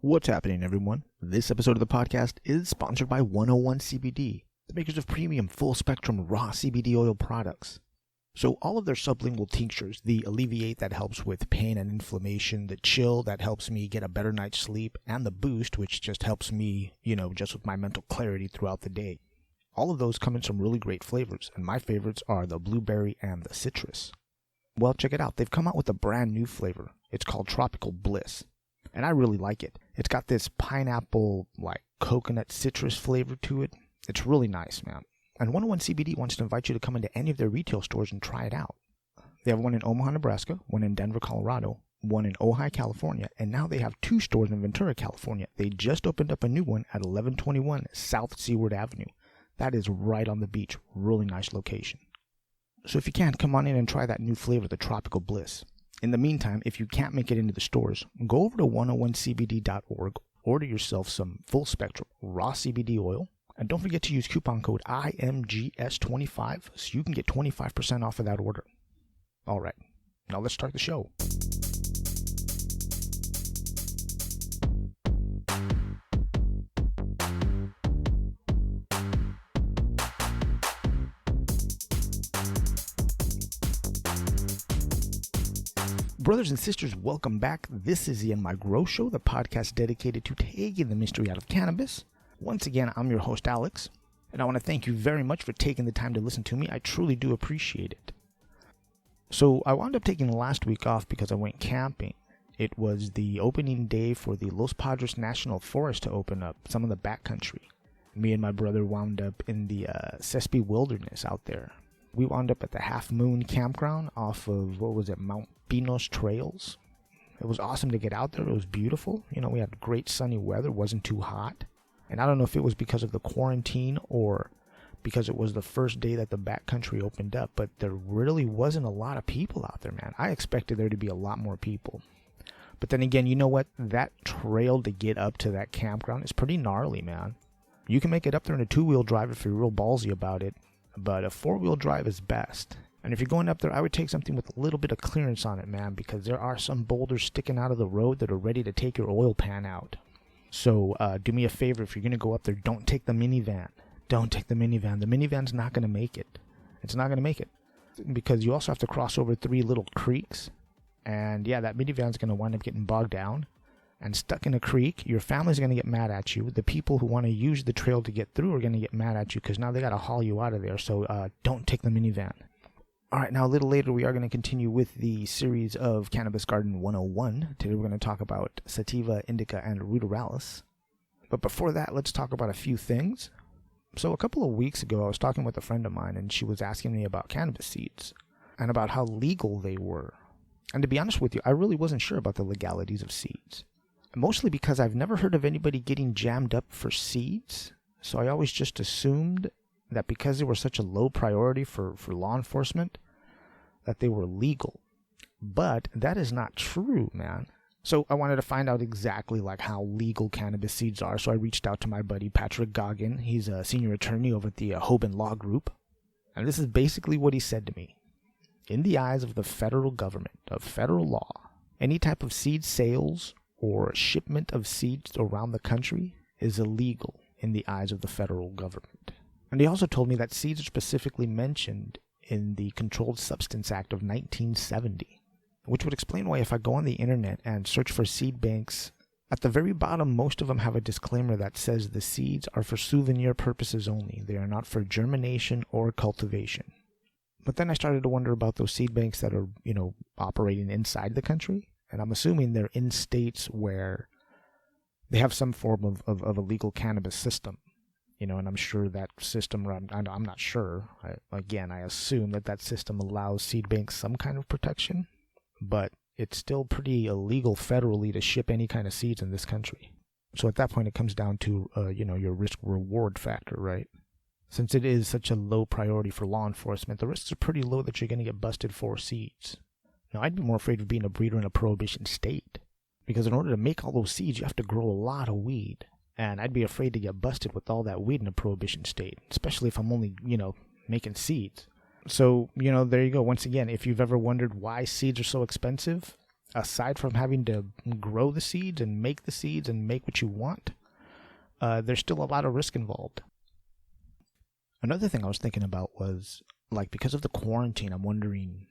What's happening, everyone? This episode of the podcast is sponsored by 101 CBD, the makers of premium full-spectrum raw CBD oil products. So all of their sublingual tinctures, the Alleviate that helps with pain and inflammation, the Chill that helps me get a better night's sleep, and the Boost, which just helps me, just with my mental clarity throughout the day. All of those come in some really great flavors, and my favorites are the blueberry and the citrus. Well, check it out. They've come out with a brand new flavor. It's called Tropical Bliss. And I really like it. It's got this pineapple, coconut citrus flavor to it. It's really nice, man. And 101 CBD wants to invite you to come into any of their retail stores and try it out. They have one in Omaha, Nebraska, one in Denver, Colorado, one in Ojai, California, and now they have 2 stores in Ventura, California. They just opened up a new one at 1121 South Seaward Avenue. That is right on the beach. Really nice location. So if you can, come on in and try that new flavor, the Tropical Bliss. In the meantime, if you can't make it into the stores, go over to 101cbd.org, order yourself some full-spectrum raw CBD oil, and don't forget to use coupon code IMGS25 so you can get 25% off of that order. All right, now let's start the show. Brothers and sisters, welcome back. This is the In My Grow Show, the podcast dedicated to taking the mystery out of cannabis. Once again, I'm your host, Alex, and I want to thank you very much for taking the time to listen to me. I truly do appreciate it. So I wound up taking last week off because I went camping. It was the opening day for the Los Padres National Forest to open up, some of the backcountry. Me and my brother wound up in the Sespe Wilderness out there. We wound up at the Half Moon Campground off of, Mount Pinos Trails. It was awesome to get out there. It was beautiful. We had great sunny weather. It wasn't too hot. And I don't know if it was because of the quarantine or because it was the first day that the backcountry opened up, but there really wasn't a lot of people out there, man. I expected there to be a lot more people. But then again, you know what? That trail to get up to that campground is pretty gnarly, man. You can make it up there in a 2-wheel drive if you're real ballsy about it, but a 4-wheel drive is best. And if you're going up there, I would take something with a little bit of clearance on it, man, because there are some boulders sticking out of the road that are ready to take your oil pan out. So do me a favor, if you're going to go up there, don't take the minivan. Don't take the minivan. The minivan's not going to make it. It's not going to make it. Because you also have to cross over 3 little creeks. And yeah, that minivan's going to wind up getting bogged down and stuck in a creek. Your family's going to get mad at you. The people who want to use the trail to get through are going to get mad at you because now they got to haul you out of there. So don't take the minivan. All right, now a little later we are going to continue with the series of Cannabis Garden 101. Today we're going to talk about Sativa, Indica, and Ruderalis. But before that, let's talk about a few things. So a couple of weeks ago, I was talking with a friend of mine, and she was asking me about cannabis seeds and about how legal they were. And to be honest with you, I really wasn't sure about the legalities of seeds. Mostly because I've never heard of anybody getting jammed up for seeds. So I always just assumed that because they were such a low priority for law enforcement, that they were legal. But that is not true, man. So I wanted to find out exactly how legal cannabis seeds are. So I reached out to my buddy Patrick Goggin. He's a senior attorney over at the Hoban Law Group. And this is basically what he said to me. In the eyes of the federal government, of federal law, any type of seed sales or shipment of seeds around the country is illegal in the eyes of the federal government. And he also told me that seeds are specifically mentioned in the Controlled Substance Act of 1970, which would explain why if I go on the internet and search for seed banks, at the very bottom, most of them have a disclaimer that says the seeds are for souvenir purposes only. They are not for germination or cultivation. But then I started to wonder about those seed banks that are, operating inside the country. And I'm assuming they're in states where they have some form of a legal cannabis system. And I'm sure that system, I'm not sure. I assume that system allows seed banks some kind of protection. But it's still pretty illegal federally to ship any kind of seeds in this country. So at that point, it comes down to, your risk-reward factor, right? Since it is such a low priority for law enforcement, the risks are pretty low that you're going to get busted for seeds. Now, I'd be more afraid of being a breeder in a prohibition state. Because in order to make all those seeds, you have to grow a lot of weed. And I'd be afraid to get busted with all that weed in a prohibition state, especially if I'm only, making seeds. So, there you go. Once again, if you've ever wondered why seeds are so expensive, aside from having to grow the seeds and make what you want, there's still a lot of risk involved. Another thing I was thinking about was, like, because of the quarantine, I'm wondering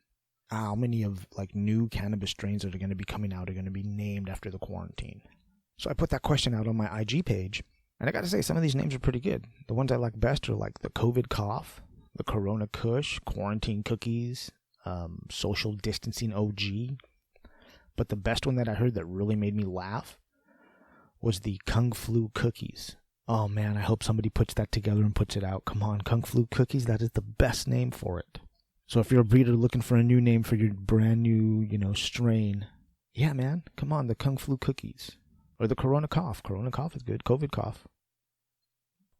how many of, like, new cannabis strains that are going to be coming out are going to be named after the quarantine. So I put that question out on my IG page, and I got to say, some of these names are pretty good. The ones I like best are, like, the COVID cough, the Corona Kush, quarantine cookies, social distancing OG. But the best one that I heard that really made me laugh was the Kung Flu cookies. Oh man, I hope somebody puts that together and puts it out. Come on, Kung Flu cookies, that is the best name for it. So if you're a breeder looking for a new name for your brand new, strain, yeah man, come on, the Kung Flu cookies. Or the Corona cough. Corona cough is good. COVID cough.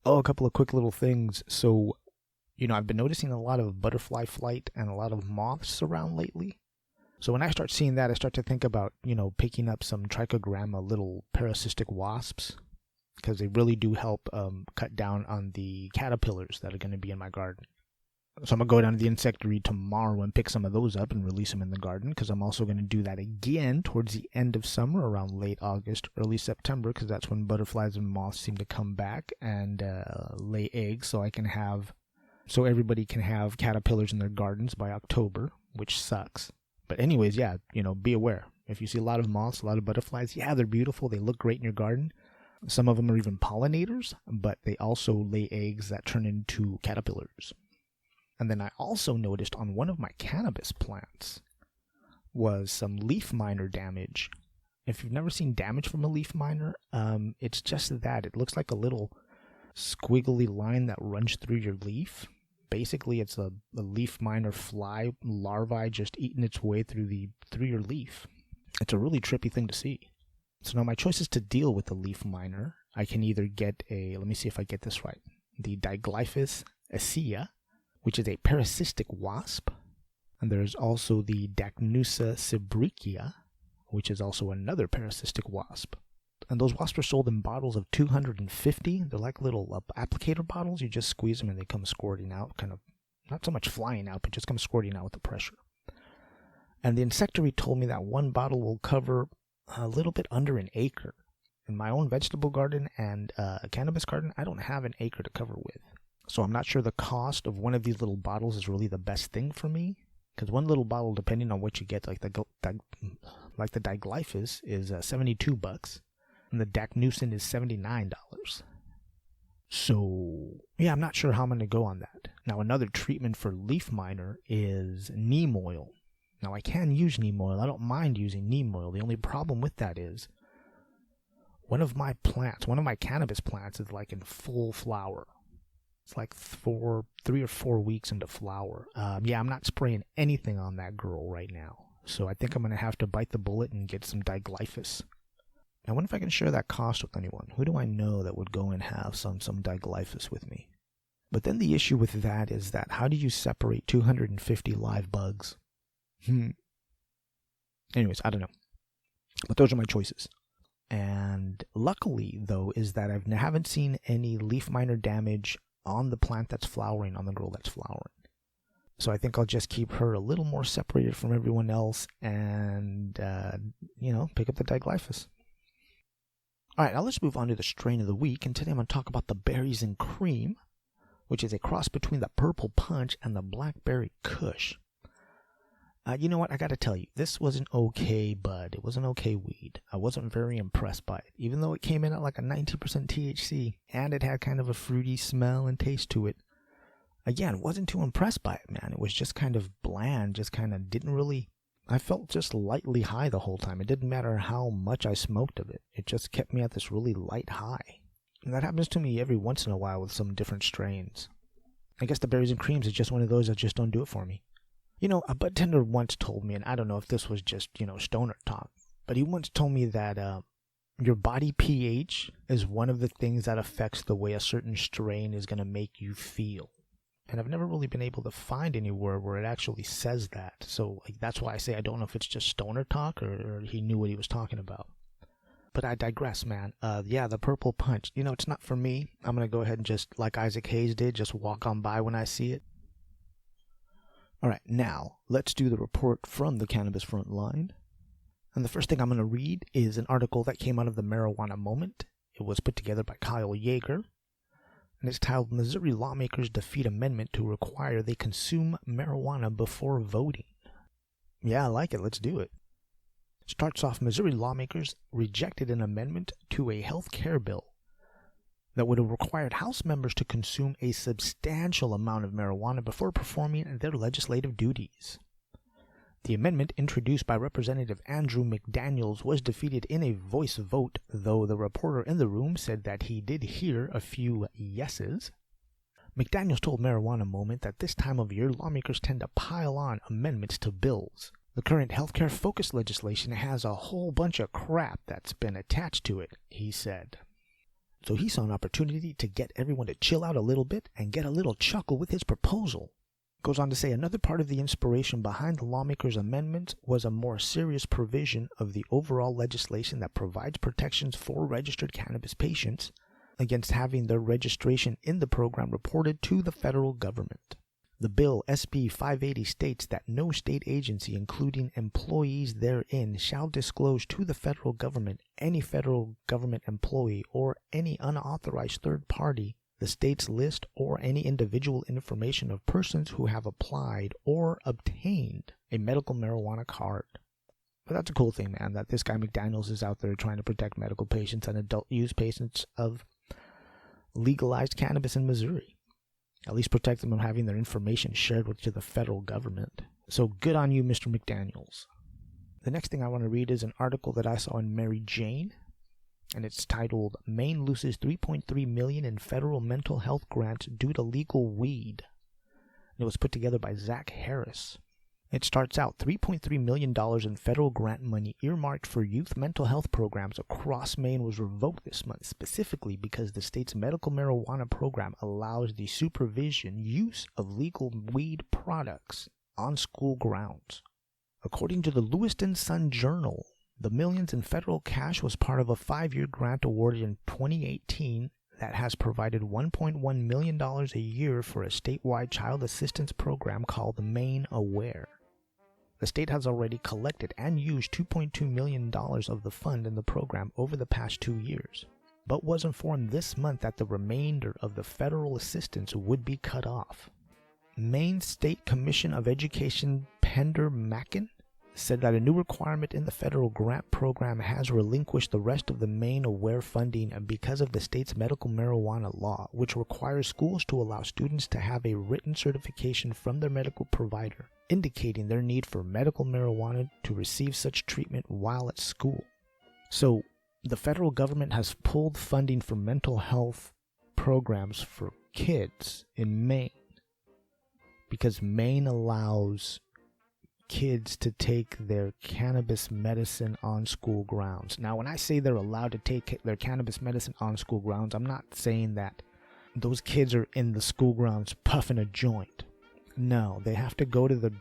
Oh, a couple of quick little things. So, I've been noticing a lot of butterfly flight and a lot of moths around lately. So when I start seeing that, I start to think about, picking up some trichogramma little parasistic wasps, because they really do help cut down on the caterpillars that are going to be in my garden. So I'm going to go down to the insectary tomorrow and pick some of those up and release them in the garden, because I'm also going to do that again towards the end of summer, around late August, early September, because that's when butterflies and moths seem to come back and lay eggs, so everybody can have caterpillars in their gardens by October, which sucks. But anyways, yeah, be aware. If you see a lot of moths, a lot of butterflies, yeah, they're beautiful. They look great in your garden. Some of them are even pollinators, but they also lay eggs that turn into caterpillars. And then I also noticed on one of my cannabis plants was some leaf miner damage. If you've never seen damage from a leaf miner, it's just that. It looks like a little squiggly line that runs through your leaf. Basically, it's a leaf miner fly larvae just eating its way through your leaf. It's a really trippy thing to see. So now my choice is to deal with the leaf miner. I can either get let me see if I get this right, the Diglyphus acea, which is a parasistic wasp. And there's also the Dacnusa sibrychia, which is also another parasistic wasp. And those wasps are sold in bottles of 250. They're like little applicator bottles. You just squeeze them and they come squirting out, kind of, not so much flying out, but just come squirting out with the pressure. And the insectary told me that one bottle will cover a little bit under an acre. In my own vegetable garden and a cannabis garden, I don't have an acre to cover with. So I'm not sure the cost of one of these little bottles is really the best thing for me. Because one little bottle, depending on what you get, like the Diglyphus, is $72. And the Dacnusa is $79. So, yeah, I'm not sure how I'm going to go on that. Now, another treatment for leaf miner is neem oil. Now, I can use neem oil. I don't mind using neem oil. The only problem with that is one of my cannabis plants is like in full flower. It's like 3 or 4 weeks into flower. Yeah, I'm not spraying anything on that girl right now. So I think I'm going to have to bite the bullet and get some Diglyphus. I wonder if I can share that cost with anyone. Who do I know that would go and have some Diglyphus with me? But then the issue with that is that how do you separate 250 live bugs? Anyways, I don't know. But those are my choices. And luckily, though, is that I haven't seen any leaf miner damage on the plant that's flowering, on the girl that's flowering. So I think I'll just keep her a little more separated from everyone else and, pick up the Diglyphus. All right, now let's move on to the strain of the week. And today I'm going to talk about the Berries and Cream, which is a cross between the Purple Punch and the Blackberry Kush. You know what? I got to tell you, this was an okay bud. It was an okay weed. I wasn't very impressed by it, even though it came in at like a 90% THC and it had kind of a fruity smell and taste to it. Again, wasn't too impressed by it, man. It was just kind of bland, just kind of didn't really... I felt just lightly high the whole time. It didn't matter how much I smoked of it. It just kept me at this really light high. And that happens to me every once in a while with some different strains. I guess the Berries and Creams is just one of those that just don't do it for me. A bud tender once told me, and I don't know if this was just, stoner talk, but he once told me that your body pH is one of the things that affects the way a certain strain is going to make you feel. And I've never really been able to find anywhere where it actually says that. So that's why I say I don't know if it's just stoner talk or he knew what he was talking about. But I digress, man. The Purple Punch, it's not for me. I'm going to go ahead and just, like Isaac Hayes did, just walk on by when I see it. All right, now let's do the report from the Cannabis Front Line. And the first thing I'm going to read is an article that came out of the Marijuana Moment. It was put together by Kyle Yeager, and it's titled, Missouri Lawmakers Defeat Amendment to Require They Consume Marijuana Before Voting. Yeah, I like it. Let's do it. Starts off, Missouri lawmakers rejected an amendment to a health care bill that would have required House members to consume a substantial amount of marijuana before performing their legislative duties. The amendment, introduced by Representative Andrew McDaniels, was defeated in a voice vote, though the reporter in the room said that he did hear a few yeses. McDaniels told Marijuana Moment that this time of year, lawmakers tend to pile on amendments to bills. The current healthcare-focused legislation has a whole bunch of crap that's been attached to it, he said. So he saw an opportunity to get everyone to chill out a little bit and get a little chuckle with his proposal. Goes on to say another part of the inspiration behind the lawmakers' amendment was a more serious provision of the overall legislation that provides protections for registered cannabis patients against having their registration in the program reported to the federal government. The bill, SB 580, states that no state agency, including employees therein, shall disclose to the federal government, any federal government employee, or any unauthorized third party, the state's list or any individual information of persons who have applied or obtained a medical marijuana card. But that's a cool thing, man, that this guy McDaniels is out there trying to protect medical patients and adult use patients of legalized cannabis in Missouri. At least protect them from having their information shared with to the federal government. So good on you, Mr. McDaniels. The next thing I want to read is an article that I saw in Mary Jane, and it's titled, Maine Loses $3.3 million in Federal Mental Health Grants Due to Legal Weed. And it was put together by Zach Harris. It starts out, $3.3 million in federal grant money earmarked for youth mental health programs across Maine was revoked this month, specifically because the state's medical marijuana program allows the supervision use of legal weed products on school grounds. According to the Lewiston Sun-Journal, the millions in federal cash was part of a 5-year grant awarded in 2018 that has provided $1.1 million a year for a statewide child assistance program called Maine Aware. The state has already collected and used $2.2 million of the fund in the program over the past 2 years, but was informed this month that the remainder of the federal assistance would be cut off. Maine State Commission of Education Pender Mackin said that a new requirement in the federal grant program has relinquished the rest of the Maine Aware funding because of the state's medical marijuana law, which requires schools to allow students to have a written certification from their medical provider, indicating their need for medical marijuana to receive such treatment while at school. So, the federal government has pulled funding for mental health programs for kids in Maine because Maine allows kids to take their cannabis medicine on school grounds. Now, when I say they're allowed to take their cannabis medicine on school grounds, I'm not saying that those kids are in the school grounds puffing a joint. No, they have to go to the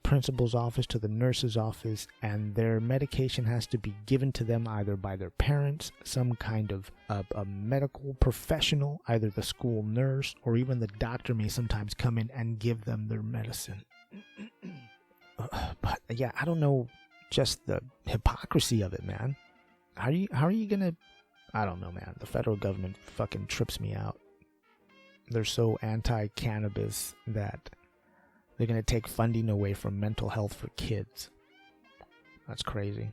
principal's office, to the nurse's office, and their medication has to be given to them either by their parents, some kind of a medical professional, either the school nurse, or even the doctor may sometimes come in and give them their medicine. But yeah, I don't know, just the hypocrisy of it, man. How are you gonna? I don't know, man. The federal government fucking trips me out. They're so anti-cannabis that they're gonna take funding away from mental health for kids. That's crazy.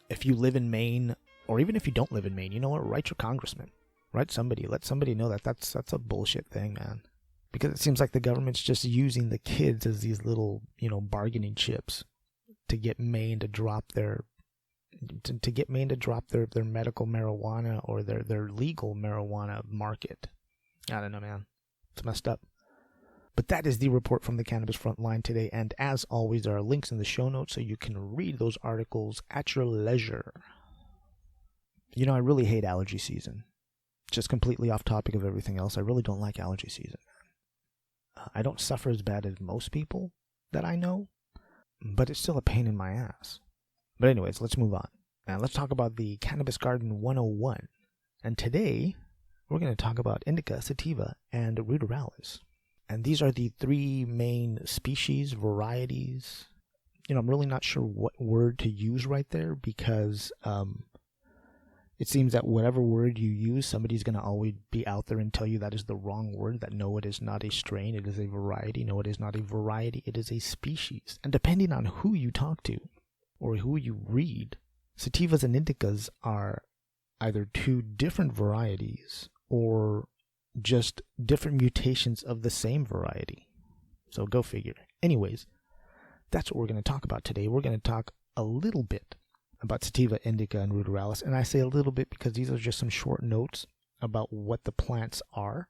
If you live in Maine, or even if you don't live in Maine, you know what? Write your congressman. Write somebody. Let somebody know that that's a bullshit thing, man. Because it seems like the government's just using the kids as these little, bargaining chips to get Maine to drop their medical marijuana or their legal marijuana market. I don't know, man. It's messed up. But that is the report from the Cannabis Frontline today, and as always, there are links in the show notes so you can read those articles at your leisure. I really hate allergy season. Just completely off topic of everything else, I really don't like allergy season. I don't suffer as bad as most people that I know, but it's still a pain in my ass. But anyways, let's move on. And let's talk about the Cannabis Garden 101. And today, we're going to talk about Indica, Sativa, and Ruderalis. And these are the 3 main species, varieties, I'm really not sure what word to use right there, because it seems that whatever word you use, somebody's going to always be out there and tell you that is the wrong word, that no, it is not a strain, it is a variety. No, it is not a variety, it is a species. And depending on who you talk to or who you read, sativas and indicas are either two different varieties or just different mutations of the same variety. So go figure. Anyways, that's what we're going to talk about today. We're going to talk a little bit about sativa, indica, and ruderalis. And I say a little bit because these are just some short notes about what the plants are.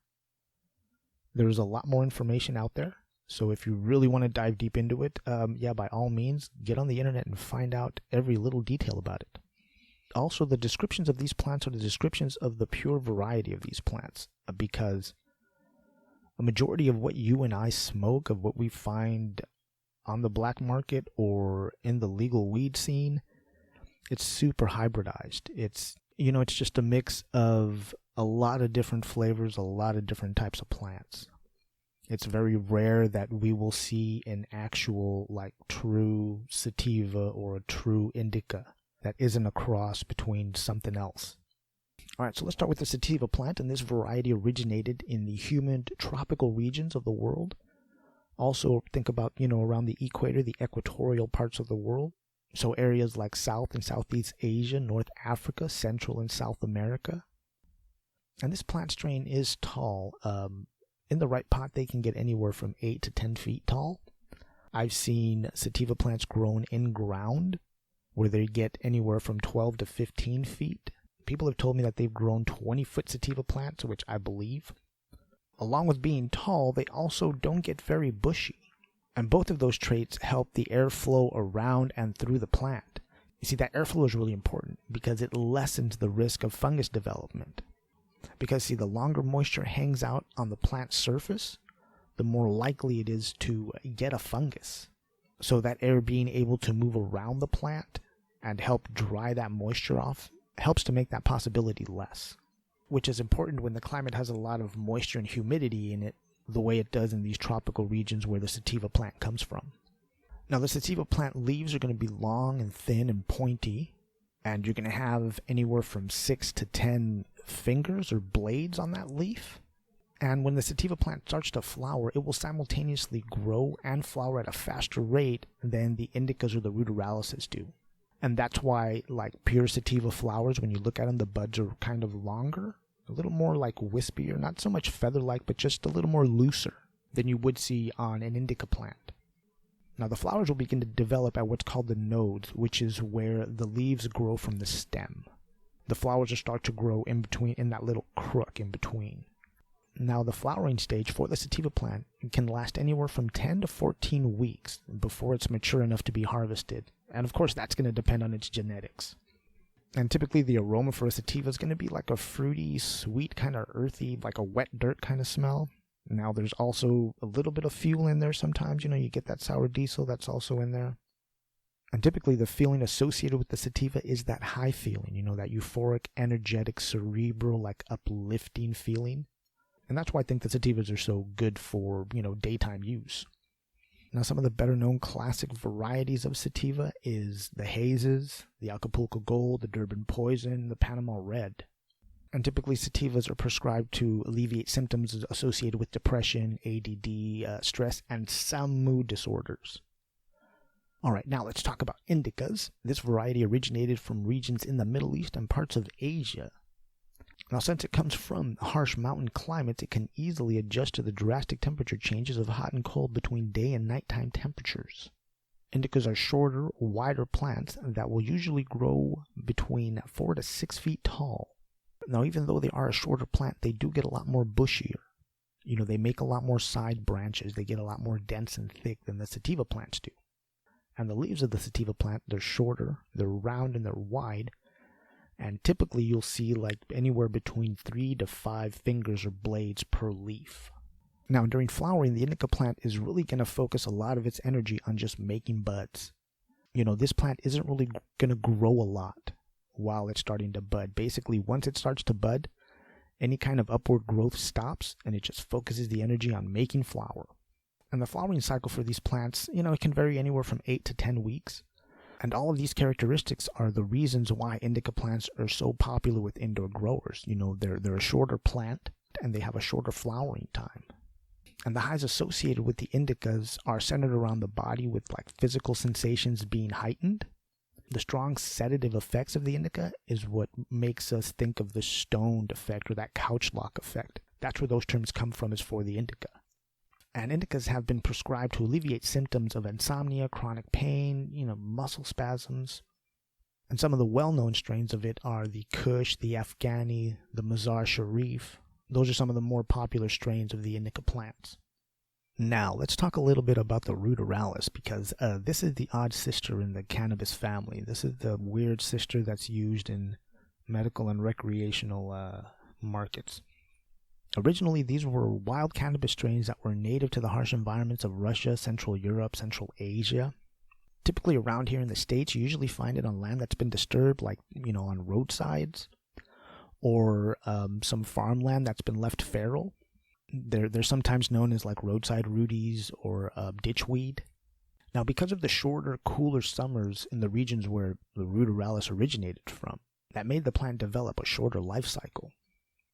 There's a lot more information out there. So if you really want to dive deep into it, by all means, get on the internet and find out every little detail about it. Also, the descriptions of these plants are the descriptions of the pure variety of these plants, because a majority of what you and I smoke, of what we find on the black market or in the legal weed scene, it's super hybridized. It's just a mix of a lot of different flavors, a lot of different types of plants. It's very rare that we will see an actual, true sativa or a true indica that isn't a cross between something else. All right, so let's start with the sativa plant, and this variety originated in the humid tropical regions of the world. Also, think about, around the equator, the equatorial parts of the world. So areas like South and Southeast Asia, North Africa, Central and South America. And this plant strain is tall. In the right pot, they can get anywhere from 8 to 10 feet tall. I've seen sativa plants grown in ground where they get anywhere from 12 to 15 feet. People have told me that they've grown 20-foot sativa plants, which I believe. Along with being tall, they also don't get very bushy. And both of those traits help the airflow around and through the plant. You see, that airflow is really important because it lessens the risk of fungus development. Because, see, the longer moisture hangs out on the plant's surface, the more likely it is to get a fungus. So that air being able to move around the plant and help dry that moisture off helps to make that possibility less, which is important when the climate has a lot of moisture and humidity in it, the way it does in these tropical regions where the sativa plant comes from. Now, the sativa plant leaves are going to be long and thin and pointy, and you're going to have anywhere from 6 to 10 fingers or blades on that leaf. And when the sativa plant starts to flower, it will simultaneously grow and flower at a faster rate than the indicas or the ruderalises do. And that's why, pure sativa flowers, when you look at them, the buds are kind of longer, a little more wispier, not so much feather-like, but just a little more looser than you would see on an indica plant. Now, the flowers will begin to develop at what's called the nodes, which is where the leaves grow from the stem. The flowers will start to grow in between, in that little crook in between. Now, the flowering stage for the sativa plant can last anywhere from 10 to 14 weeks before it's mature enough to be harvested. And of course, that's going to depend on its genetics. And typically, the aroma for a sativa is going to be like a fruity, sweet, kind of earthy, like a wet dirt kind of smell. Now, there's also a little bit of fuel in there sometimes. You get that sour diesel that's also in there. And typically, the feeling associated with the sativa is that high feeling, that euphoric, energetic, cerebral, uplifting feeling. And that's why I think the sativas are so good for, daytime use. Now, some of the better-known classic varieties of sativa is the Hazes, the Acapulco Gold, the Durban Poison, the Panama Red. And typically, sativas are prescribed to alleviate symptoms associated with depression, ADD, stress, and some mood disorders. All right, now let's talk about indicas. This variety originated from regions in the Middle East and parts of Asia. Now, since it comes from harsh mountain climates, it can easily adjust to the drastic temperature changes of hot and cold between day and nighttime temperatures. Indicas are shorter, wider plants that will usually grow between 4 to 6 feet tall. Now, even though they are a shorter plant, they do get a lot more bushier. They make a lot more side branches. They get a lot more dense and thick than the sativa plants do. And the leaves of the sativa plant, they're shorter, they're round, and they're wide. And typically you'll see anywhere between 3 to 5 fingers or blades per leaf. Now, during flowering, the indica plant is really going to focus a lot of its energy on just making buds. This plant isn't really going to grow a lot while it's starting to bud. Basically, once it starts to bud, any kind of upward growth stops, and it just focuses the energy on making flower. And the flowering cycle for these plants, it can vary anywhere from 8 to 10 weeks. And all of these characteristics are the reasons why indica plants are so popular with indoor growers. They're a shorter plant and they have a shorter flowering time. And the highs associated with the indicas are centered around the body with physical sensations being heightened. The strong sedative effects of the indica is what makes us think of the stoned effect or that couch lock effect. That's where those terms come from, is for the indica. And indicas have been prescribed to alleviate symptoms of insomnia, chronic pain, muscle spasms. And some of the well-known strains of it are the Kush, the Afghani, the Mazar Sharif. Those are some of the more popular strains of the indica plants. Now, let's talk a little bit about the Ruderalis, because this is the odd sister in the cannabis family. This is the weird sister that's used in medical and recreational markets. Originally, these were wild cannabis strains that were native to the harsh environments of Russia, Central Europe, Central Asia. Typically around here in the States, you usually find it on land that's been disturbed, on roadsides, or some farmland that's been left feral. They're sometimes known as roadside rudies or ditchweed. Now, because of the shorter, cooler summers in the regions where the Ruderalis originated from, that made the plant develop a shorter life cycle.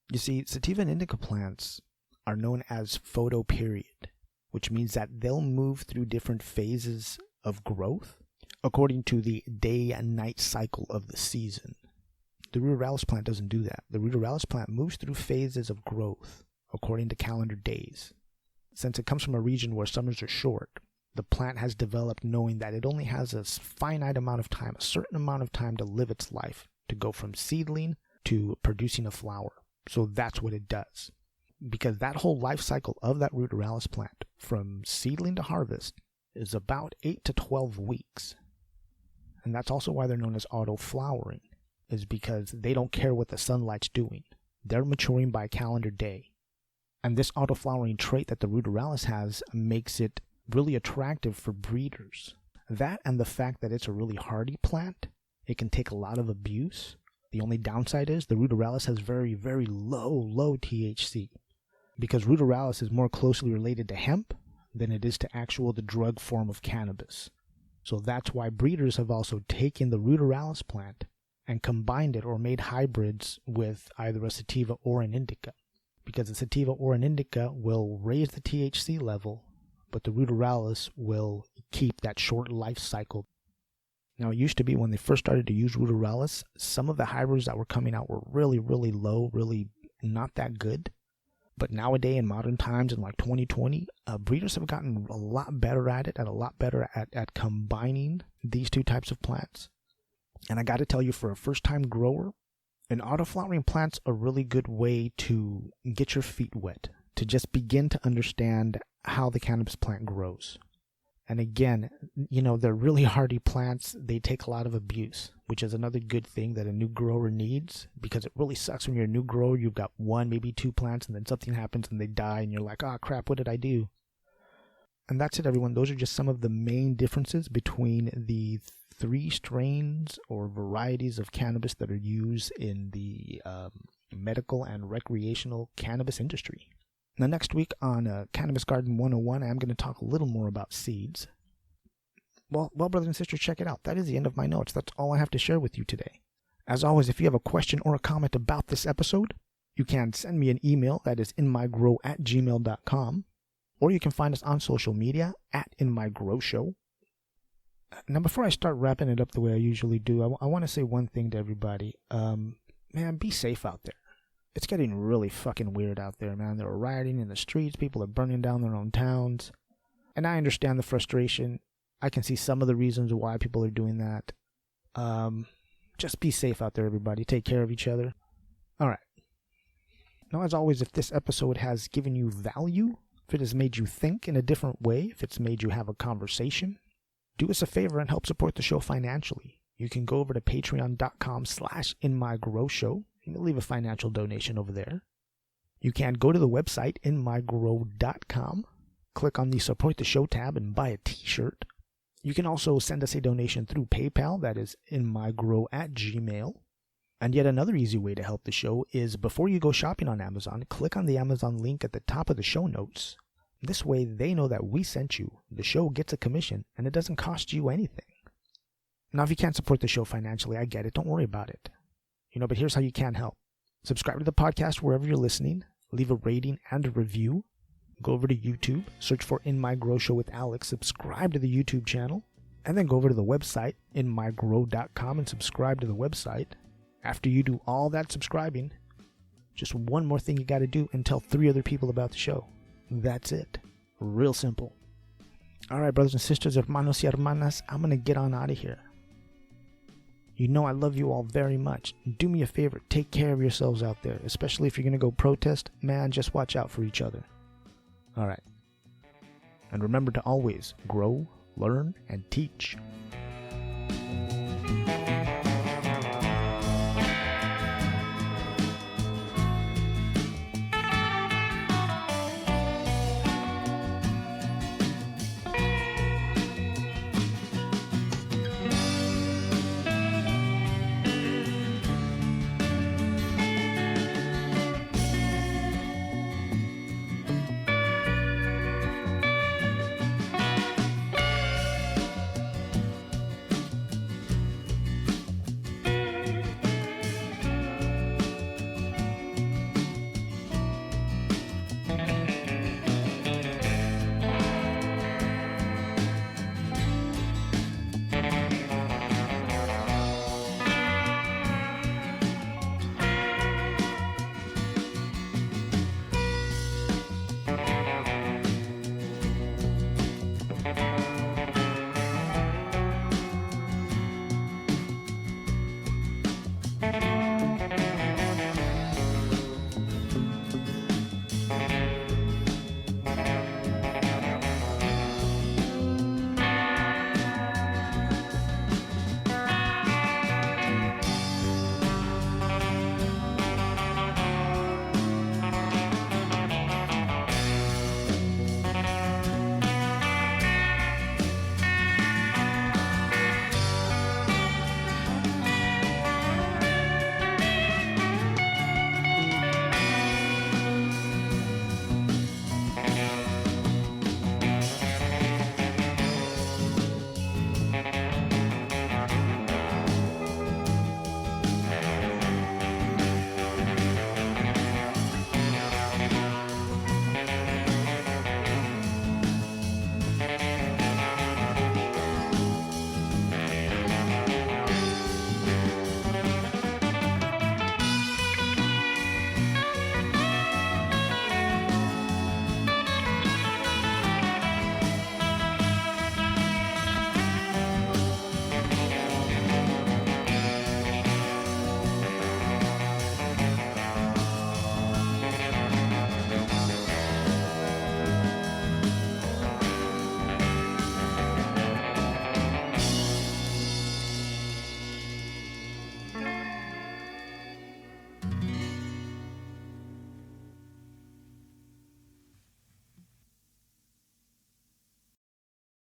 You see, sativa and indica plants are known as photoperiod, which means that they'll move through different phases of growth according to the day and night cycle of the season. The Ruderalis plant doesn't do that. The Ruderalis plant moves through phases of growth according to calendar days. Since it comes from a region where summers are short, the plant has developed knowing that it only has a finite amount of time, a certain amount of time to live its life, to go from seedling to producing a flower. So that's what it does. Because that whole life cycle of that Ruderalis plant, from seedling to harvest, is about 8 to 12 weeks. And that's also why they're known as auto-flowering, is because they don't care what the sunlight's doing. They're maturing by calendar day. And this auto-flowering trait that the Ruderalis has makes it really attractive for breeders. That and the fact that it's a really hardy plant, it can take a lot of abuse. The only downside is the Ruderalis has very, very low THC. Because Ruderalis is more closely related to hemp than it is to the drug form of cannabis. So that's why breeders have also taken the Ruderalis plant and combined it or made hybrids with either a sativa or an indica. Because a sativa or an indica will raise the THC level, but the Ruderalis will keep that short life cycle. Now, it used to be when they first started to use Ruderalis, some of the hybrids that were coming out were really, really low, really not that good. But nowadays, in modern times, in 2020, breeders have gotten a lot better at it and a lot better at combining these two types of plants. And I got to tell you, for a first-time grower, an auto-flowering plant's a really good way to get your feet wet, to just begin to understand how the cannabis plant grows. And again, they're really hardy plants. They take a lot of abuse, which is another good thing that a new grower needs, because it really sucks when you're a new grower. You've got 1, maybe 2 plants, and then something happens and they die, and you're like, oh crap, what did I do? And that's it, everyone. Those are just some of the main differences between the 3 strains or varieties of cannabis that are used in the medical and recreational cannabis industry. Now, next week on Cannabis Garden 101, I'm going to talk a little more about seeds. Well, brothers and sisters, check it out. That is the end of my notes. That's all I have to share with you today. As always, if you have a question or a comment about this episode, you can send me an email. That is inmygrow@gmail.com. Or you can find us on social media at InMyGrowShow. Now, before I start wrapping it up the way I usually do, I want to say one thing to everybody. Man, be safe out there. It's getting really fucking weird out there, man. They're rioting in the streets. People are burning down their own towns. And I understand the frustration. I can see some of the reasons why people are doing that. Just be safe out there, everybody. Take care of each other. All right. Now, as always, if this episode has given you value, if it has made you think in a different way, if it's made you have a conversation, do us a favor and help support the show financially. You can go over to patreon.com/InMyGrowShow. You can leave a financial donation over there. You can go to the website, inmygrow.com, click on the Support the Show tab and buy a t-shirt. You can also send us a donation through PayPal, that is inmygrow@gmail. And yet another easy way to help the show is, before you go shopping on Amazon, click on the Amazon link at the top of the show notes This way they know that we sent you, the show gets a commission, and it doesn't cost you anything. Now, if you can't support the show financially, I get it. Don't worry about it. But here's how you can help. Subscribe to the podcast wherever you're listening. Leave a rating and a review. Go over to YouTube. Search for In My Grow Show with Alex. Subscribe to the YouTube channel. And then go over to the website, inmygrow.com, and subscribe to the website. After you do all that subscribing, just one more thing you got to do and tell 3 other people about the show. That's it. Real simple. All right, brothers and sisters, hermanos y hermanas, I'm going to get on out of here. I love you all very much. Do me a favor, take care of yourselves out there, especially if you're going to go protest. Man, just watch out for each other. All right. And remember to always grow, learn, and teach.